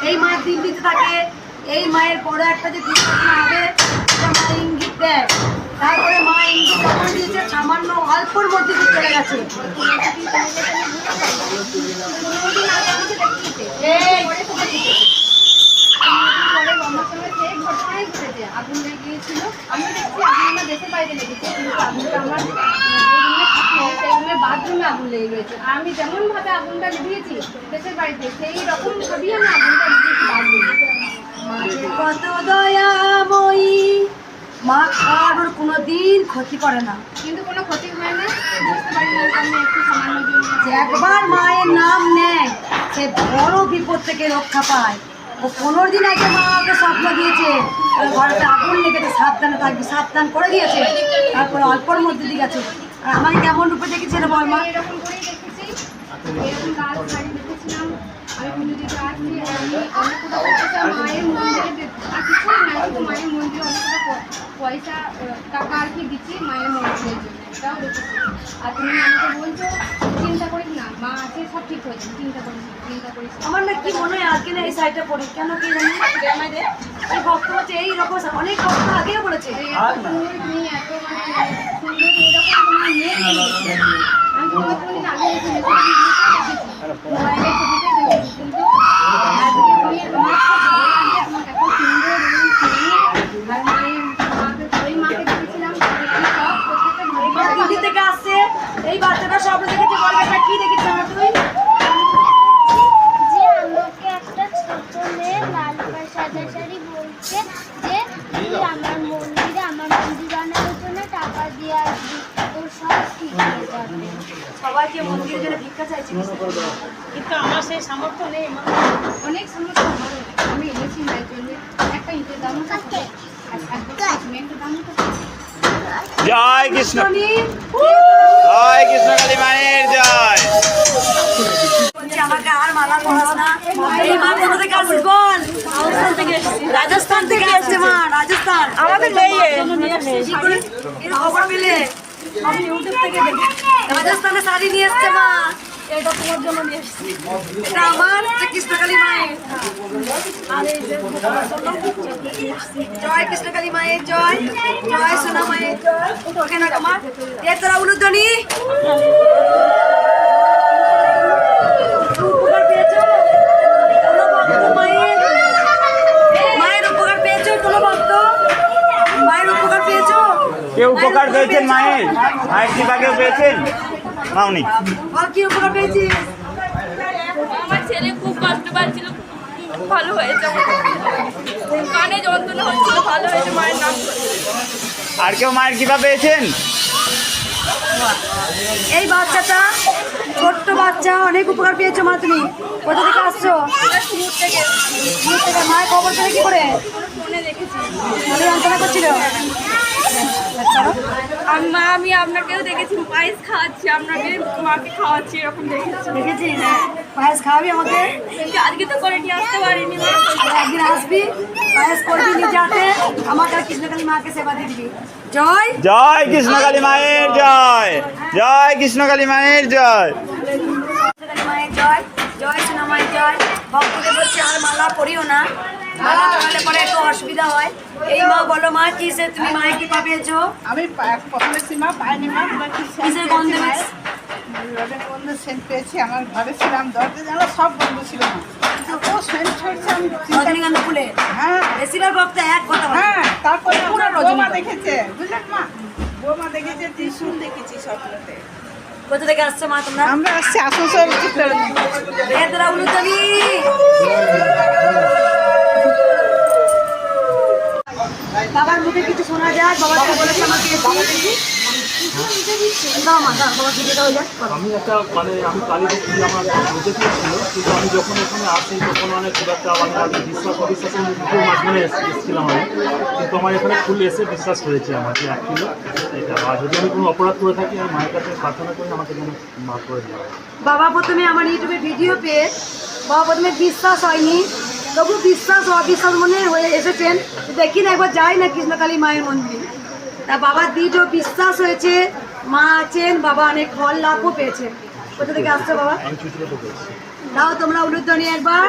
এই মায়ের দিল্লিতে থাকে, এই মায়ের বড় একটা যে দুর্ঘটনা হবে সেটা মা ইঙ্গিত দেয়। তারপরে মা ইঙ্গিত যখন দিয়েছে সামান্য অল্পর মধ্যে চলে গেছে। আগুন লেগে গিয়েছিল, আমি দেখছি আগুন আমার দেশের বাইরে লেগেছে, কিন্তু আগুনটা আমার বাথরুমে আগুন লেগে গেছে। আর আমি যেমন ভাবে আগুনটা নিভিয়েছি দেশের বাড়িতে, সেই রকম ভাবেই আমি আগুনটা নিভিয়েছি বাথরুমে। কত দয়াময়ী মা কারোর কোনো দিন ক্ষতি করে না, কিন্তু কোনো ক্ষতি হয় না, বুঝতে পারি না আমি একটু সামান্য জন্য। যে একবার মায়ের নাম নেয় সে বড় বিপদ থেকে রক্ষা পায়। ও 15 দিন আগে মা ওকে স্বপ্ন দিয়েছে ঘরেতে আগুন লেগেছে, সাবধানে থাকবি, সাবধান করে দিয়েছে। তারপরে অল্পর মধ্যে দিয়ে গেছে। আর আমাকে কেমন রূপে দেখেছিল বল মা? এরকম করেই দেখেছি, এরকম লাল শাড়ি দেখেছিলাম, আমি পুজো দিতে আসছি, আমি অনেকটা মায়ের মন্দিরে আর কিছু না, শুধু মায়ের মন্দিরে অনেকটা পয়সা টাকা আর কি দিচ্ছি মায়ের মন্দিরের জন্য, এটাও দেখেছি। আর তুমি আমাকে বলছো চিন্তা করিস না, মা আছে, সব ঠিক হয়েছে, চিন্তা করিস না, চিন্তা করিস না। আমার না কি মনে হয় আজকে না এই শাড়িটা পরি, কেন কি জানি এই ভক্ত হচ্ছে এইরকম, অনেক ভক্ত আগেও বলেছে তুমি এত মানে সুন্দর এরকম তোমার মেয়ে আমি তোমার কোনদিন আগে দেখেছি, মোবাইলের ছবিতে দেখেছি, কিন্তু আজকে তুমি আমার খুব ভালো লাগছে, তোমাকে এত সুন্দর আর মায়ের মাকে ওই মাকে দেখেছিলাম সব প্রত্যেকটা ভালো দিল্লি থেকে আসছে এই বাচ্চাটা সব দেখেছে। বলবে কি দেখেছিস আমার তুই? যে আমাকে একটা ছোট মেয়ে লাল সাদা শাড়ি বলছে যে তুই আমার মন্দিরে আমার মন্দির বানানোর জন্য টাকা দিয়ে আসবি, তোর সব ঠিক হয়ে যাবে। সবাইকে মন্দিরের জন্য ভিক্ষা চাইছি, কিন্তু আমার সেই সামর্থ্য নেই। অনেক সমস্যা আমার, আমি এনেছি মায়ের জন্য একটা ইটের দাম থাকে, সিমেন্টের দাম থাকে। জয় কৃষ্ণ, জয় কৃষ্ণ কালী মায়ের জয়। আমাকে আর মালা পরাস না। এই মা কোথা থেকে আসছিস বল? রাজস্থান থেকে আসছে মা, রাজস্থান। আমাদের মেয়ে কি করে এর খবর পেলে? আমি ইউটিউব থেকে দেখি রাজস্থানে শাড়ি নিয়ে এসছে মা, এটা তোমার জন্য নিয়ে এসেছি। এটা আমার কৃষ্ণকালী মায়ের। আর এই যে জয় কৃষ্ণকালী মায়ের জয়, জয় সোনা মায়ের জয়। ওকে না তোমার এ তোরা উলুধ্বনি উপকার পেয়েছো? কোনো ভক্ত মায়ের উপকার পেয়েছো? কোনো ভক্ত মায়ের উপকার পেয়েছো? কেউ উপকার পেয়েছেন মায়ের? মায়ের কৃপা কেউ পেয়েছেন? মাউনি আর কি উপকার পেয়েছিস? আমার ছেলে খুব কষ্ট পাচ্ছিল, ভালো হয়েছে, কানে যন্ত্রণা হচ্ছিল, ভালো হয়েছে মায়ের নাম করে। আর কেউ মায়ের কৃপা পেয়েছেন? এই বাচ্চাটা ছোট্ট বাচ্চা, অনেক উপকার পেয়েছো মা। তুমি কোথা থেকে আসছো? দূর থেকে দূর থেকে। মায়ের খবর পেলে কি করে? ফোনে দেখেছি। মনে যন্ত্রণা করছিল? আমি আপনাকেও দেখেছি পায়েস খাওয়াচ্ছি, আপনাকে মাকে খাওয়াচ্ছি, এরকম দেখেছি। দেখেছিস? পায়েস খাওয়াবি আমাকে? কিন্তু আজকে তো করে নিয়ে আসতে পারিনি মা। একদিন আসবি, পায়েস করবি নিজে হাতে, আমাকে আর কৃষ্ণকালী মাকে সেবা দিয়ে দিবি। জয় জয় কৃষ্ণ কালী মায়ের জয়, জয় কৃষ্ণ কালী মায়ের জয়। কৃষ্ণকালী মায়ের জয়, জয় সোনা মায়ের জয়। ভক্তকে বলছে আর মালা পরিও না, মালা পরালে পরে একটু অসুবিধা হয়। এই মা বলো মা কিসে তুমি মায়ের কৃপা পেয়েছো? আমি প্রথমে সীমা পাইনি মা, কিসের গন্ধ পেয়েছ? রজনীগন্ধা সেন্ট পেয়েছি। আমার ঘরে ছিলাম, দরজা জানলা সব বন্ধ ছিল না, ও সেন্ট ছড়ছে। আমি রজনীগন্ধা ফুলে? হ্যাঁ বেশিরভাগ ভক্ত এক কথা বলে। হ্যাঁ, তারপরে পুরো বৌমা দেখেছে, বুঝলেন মা, বৌমা দেখেছে, ত্রিশূল দেখেছি স্বপ্নতে। কোথা থেকে আসছো মা তোমরা? আমরা আসছি আসানসোল চিত্তরঞ্জন। এ তোরা উলুধ্বনি। বাবার মুখে কিছু শোনা যায়? বাবাকে বলেছে আমাকে দাও মা, দাও বাবা ভিডিওটা হয়ে যাক। আমি একটা মানে আমি কালী দেখছি আমার বুঝে পেয়েছিল, কিন্তু আমি যখন এখানে আসি তখন মানে খুব একটা মানে আমি বিশ্বাস অবিশ্বাসের মুখের মাধ্যমে এসেছিলাম আমি, কিন্তু আমার এখানে ফুল এসে বিশ্বাস হয়েছে আমাকে অ্যাকচুয়ালি এটা। আর যদি আমি কোনো অপরাধ করে থাকি আমি মায়ের কাছে প্রার্থনা করি আমাকে যেন মাফ করে দেওয়া। বাবা প্রথমে আমার ইউটিউবে ভিডিও পেয়ে বাবা প্রথমে বিশ্বাস হয়নি, তবু বিশ্বাস অবিশ্বাস মনে হয়ে এসেছেন, দেখি না একবার যাই না কৃষ্ণকালী মায়ের মন্দিরে। তা বাবার দৃঢ় বিশ্বাস হয়েছে, মা আছেন, বাবা অনেক ফল লাভও পেয়েছে। কোথা থেকে আসছো বাবা? আমি চুচুড়ে পেয়েছি। দাও তোমরা উলুধ্বনি একবার।